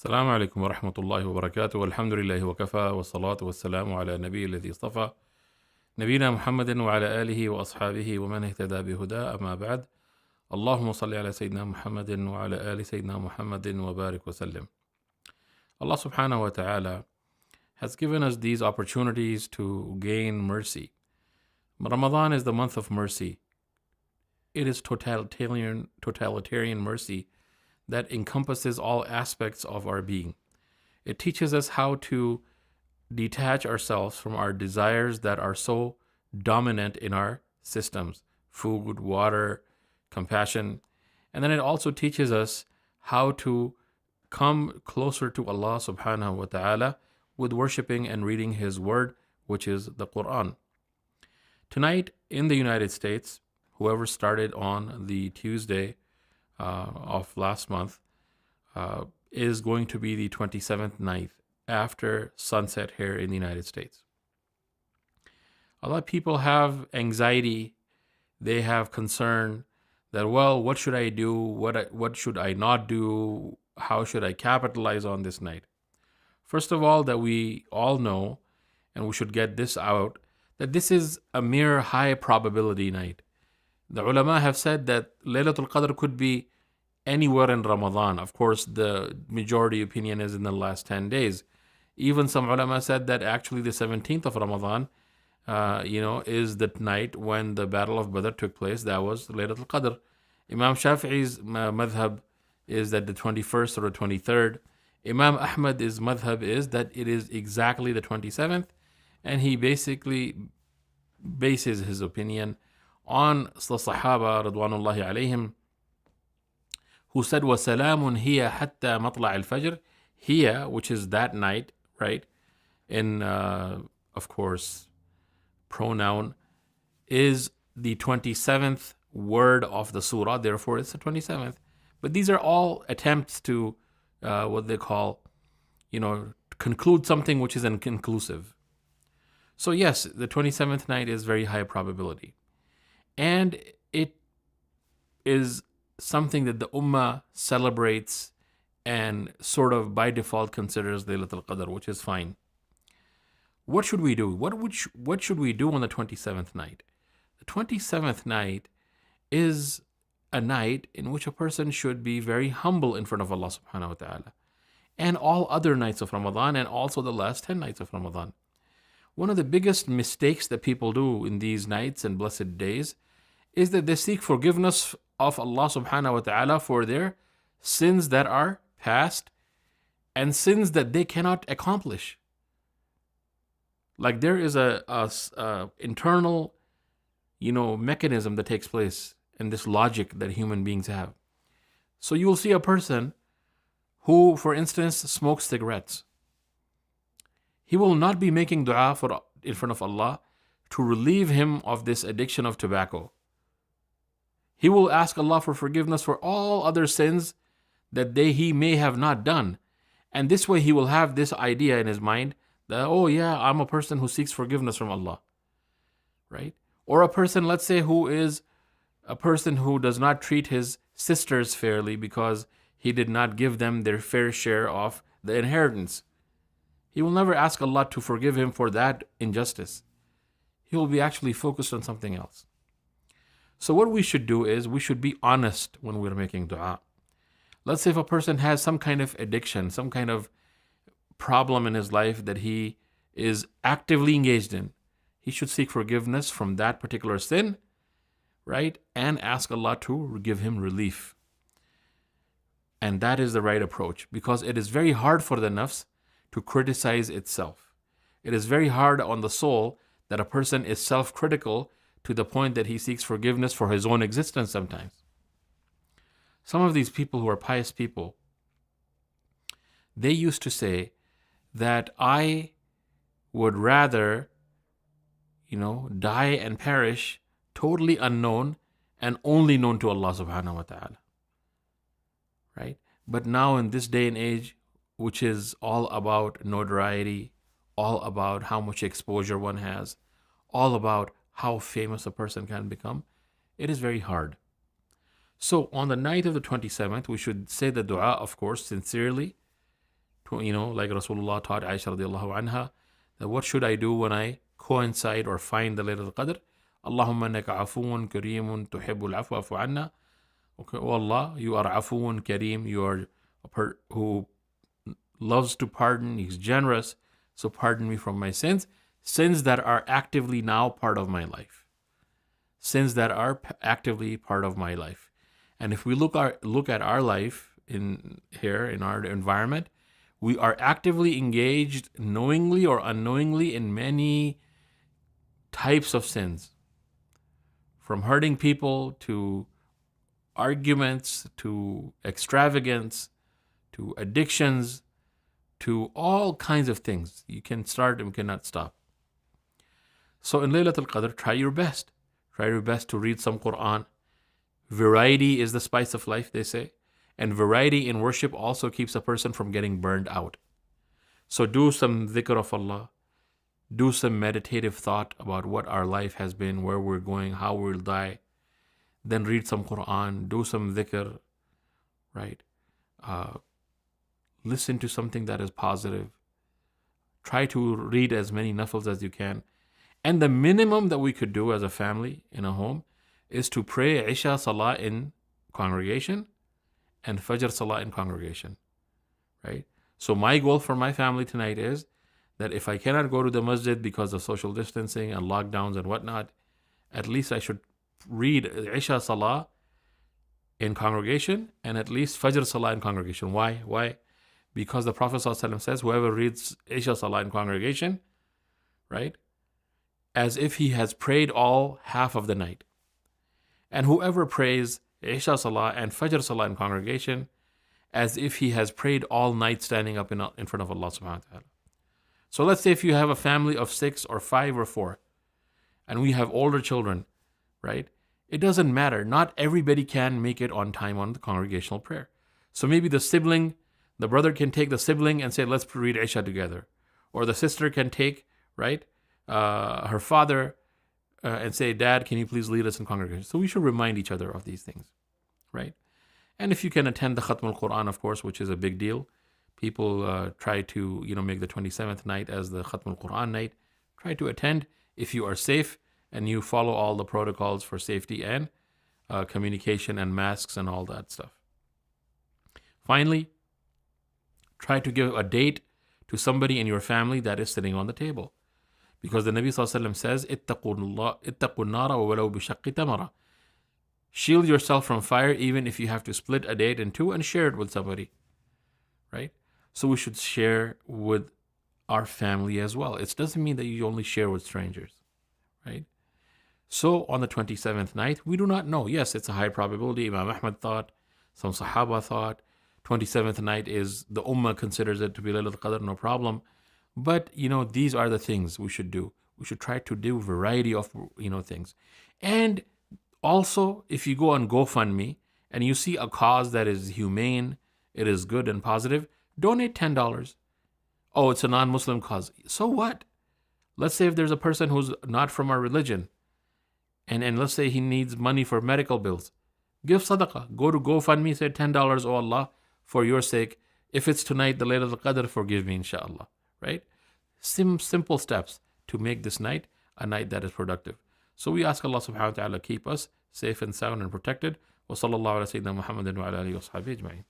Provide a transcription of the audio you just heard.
السلام عليكم ورحمة الله وبركاته والحمد لله وكفى والصلاة والسلام على النبي الذي اصطفى نبينا محمد وعلى آله وأصحابه ومن اهتدى بهداه أما بعد. اللهم صل على سيدنا محمد وعلى آل سيدنا محمد وبارك وسلم. Allah subhanahu wa ta'ala has given us these opportunities to gain mercy. Ramadan is the month of mercy. It is totalitarian mercy that encompasses all aspects of our being. It teaches us how to detach ourselves from our desires that are so dominant in our systems: food, water, compassion. And then it also teaches us how to come closer to Allah subhanahu wa ta'ala with worshiping and reading His word, which is the Quran. Tonight in the United States, whoever started on the Tuesday of last month is going to be the 27th night after sunset here in the United States. A lot of people have anxiety. They have concern that, well, what should I do? What should I not do? How should I capitalize on this night? First of all, that we all know, and we should get this out, that this is a mere high probability night. The ulama have said that Laylatul Qadr could be anywhere in Ramadan. Of course, the majority opinion is in the last 10 days. Even some ulama said that actually the 17th of Ramadan, is the night when the Battle of Badr took place. That was Laylatul Qadr. Imam Shafi'i's madhab is that the 21st or the 23rd. Imam Ahmad's madhab is that it is exactly the 27th, and he basically bases his opinion on the Sahaba Radwanullahi alayhim, who said, وَسَلَامٌ هِيَ حَتَّى مَطْلَعِ الْفَجْرِ. Hiya, which is that night, right? In, of course, pronoun, is the 27th word of the surah. Therefore, it's the 27th. But these are all attempts to, what they call, conclude something which is inconclusive. So yes, the 27th night is very high probability. And it is something that the Ummah celebrates and sort of by default considers Laylatul Qadr, which is fine. What should we do? What should we do on the 27th night? The 27th night is a night in which a person should be very humble in front of Allah subhanahu wa ta'ala, and all other nights of Ramadan, and also the last 10 nights of Ramadan. One of the biggest mistakes that people do in these nights and blessed days is that they seek forgiveness of Allah subhanahu wa ta'ala for their sins that are past and sins that they cannot accomplish. Like there is a internal, mechanism that takes place in this logic that human beings have. So you will see a person who, for instance, smokes cigarettes. He will not be making dua in front of Allah to relieve him of this addiction of tobacco. He will ask Allah for forgiveness for all other sins that he may have not done. And this way he will have this idea in his mind that, oh yeah, I'm a person who seeks forgiveness from Allah. Right? Or a person, let's say, who is a person who does not treat his sisters fairly because he did not give them their fair share of the inheritance. He will never ask Allah to forgive him for that injustice. He will be actually focused on something else. So what we should do is we should be honest when we're making dua. Let's say if a person has some kind of addiction, some kind of problem in his life that he is actively engaged in, he should seek forgiveness from that particular sin, right? And ask Allah to give him relief. And that is the right approach, because it is very hard for the nafs to criticize itself. It is very hard on the soul that a person is self-critical to the point that he seeks forgiveness for his own existence sometimes. Some of these people who are pious people, they used to say that I would rather, die and perish totally unknown and only known to Allah subhanahu wa ta'ala. Right? But now in this day and age, which is all about notoriety, all about how much exposure one has, all about how famous a person can become, it is very hard. So on the night of the 27th, we should say the dua, of course, sincerely, like Rasulullah taught Aisha radiallahu anha, that what should I do when I coincide or find the Laylatul Qadr? Allahumma innaka afuun kareemun tuhibbul afwa afu anna. Okay, oh Allah, you are afuun kareem, you are who loves to pardon, he's generous, so pardon me from my sins that are actively now part of my life. Sins that are actively part of my life. And if we look at our life in our environment, we are actively engaged, knowingly or unknowingly, in many types of sins. From hurting people, to arguments, to extravagance, to addictions, to all kinds of things. You can start and cannot stop. So in Laylatul Qadr, try your best. Try your best to read some Quran. Variety is the spice of life, they say. And variety in worship also keeps a person from getting burned out. So do some dhikr of Allah. Do some meditative thought about what our life has been, where we're going, how we'll die. Then read some Quran. Do some dhikr, right? Listen to something that is positive. Try to read as many nafils as you can. And the minimum that we could do as a family in a home is to pray Isha Salah in congregation and Fajr Salah in congregation, right? So my goal for my family tonight is that if I cannot go to the masjid because of social distancing and lockdowns and whatnot, at least I should read Isha Salah in congregation and at least Fajr Salah in congregation. Why? Because the Prophet ﷺ says, whoever reads Isha Salah in congregation, right, as if he has prayed all half of the night. And whoever prays Isha Salah and Fajr Salah in congregation, as if he has prayed all night standing up in front of Allah subhanahu wa ta'ala. So let's say if you have a family of 6 or 5 or 4, and we have older children, right? It doesn't matter. Not everybody can make it on time on the congregational prayer. So maybe the brother can take the sibling and say, let's read Isha together. Or the sister can take, right, her father and say, Dad, can you please lead us in congregation? So we should remind each other of these things, right? And if you can attend the Khatm al-Quran, of course, which is a big deal. People try to, make the 27th night as the Khatm al-Quran night. Try to attend if you are safe and you follow all the protocols for safety and communication and masks and all that stuff. Finally, try to give a date to somebody in your family that is sitting on the table. Because the Nabi ﷺ says, اتقوا النار ولو بشق تمرة. Shield yourself from fire even if you have to split a date in two and share it with somebody. Right? So we should share with our family as well. It doesn't mean that you only share with strangers. Right? So on the 27th night, we do not know. Yes, it's a high probability. Imam Ahmad thought, some Sahaba thought, 27th night is, the Ummah considers it to be Laylatul Qadr, no problem. But, these are the things we should do. We should try to do a variety of, things. And also, if you go on GoFundMe and you see a cause that is humane, it is good and positive, donate $10. Oh, it's a non-Muslim cause. So what? Let's say if there's a person who's not from our religion, and let's say he needs money for medical bills. Give sadaqah. Go to GoFundMe, say $10, oh Allah, for your sake. If it's tonight, the Laylatul Qadr, forgive me, inshallah. Right? Simple steps to make this night a night that is productive. So we ask Allah subhanahu wa ta'ala keep us safe and sound and protected. Wa sallallahu ala sayyidina Muhammadin wa ala alihi wa sahbihi ajma'in.